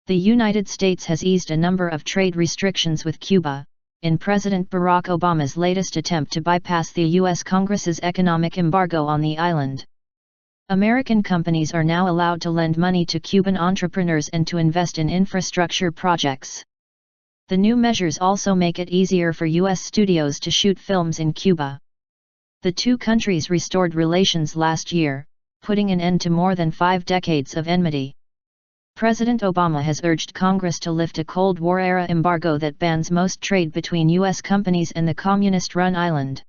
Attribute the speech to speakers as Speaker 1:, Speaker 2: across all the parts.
Speaker 1: The United States has eased a number of trade restrictions with Cuba, in President Barack Obama's latest attempt to bypass the U.S. Congress's economic embargo on the island. American companies are now allowed to lend money to Cuban entrepreneurs and to invest in infrastructure projects. The new measures also make it easier for U.S. studios to shoot films in Cuba. The two countries restored relations last year, putting an end to more than 5 decades of enmity. President Obama has urged Congress to lift a Cold War-era embargo that bans most trade between U.S. companies and the communist-run island.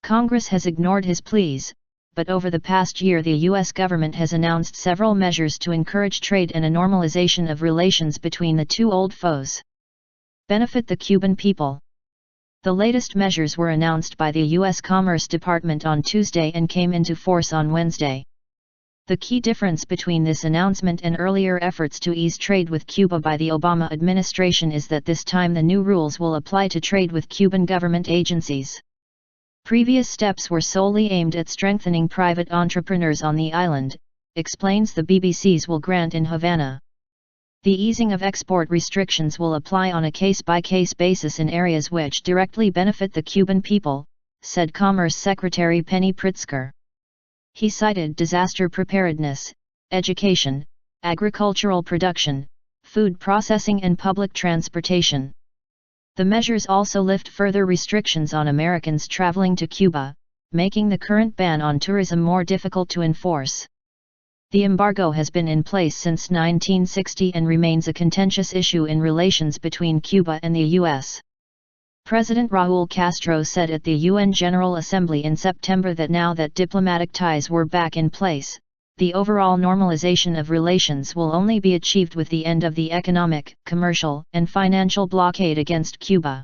Speaker 1: Congress has ignored his pleas, but over the past year the U.S. government has announced several measures to encourage trade and a normalization of relations between the two old foes. Benefit the Cuban people. The latest measures were announced by the U.S. Commerce Department on Tuesday and came into force on Wednesday. The key difference between this announcement and earlier efforts to ease trade with Cuba by the Obama administration is that this time the new rules will apply to trade with Cuban government agencies. Previous steps were solely aimed at strengthening private entrepreneurs on the island, explains the BBC's Will Grant in Havana. The easing of export restrictions will apply on a case-by-case basis in areas which directly benefit the Cuban people, said Commerce Secretary Penny Pritzker. He cited disaster preparedness, education, agricultural production, food processing and public transportation. The measures also lift further restrictions on Americans traveling to Cuba, making the current ban on tourism more difficult to enforce. The embargo has been in place since 1960 and remains a contentious issue in relations between Cuba and the U.S. President Raúl Castro said at the UN General Assembly in September that now that diplomatic ties were back in place, the overall normalization of relations will only be achieved with the end of the economic, commercial, and financial blockade against Cuba.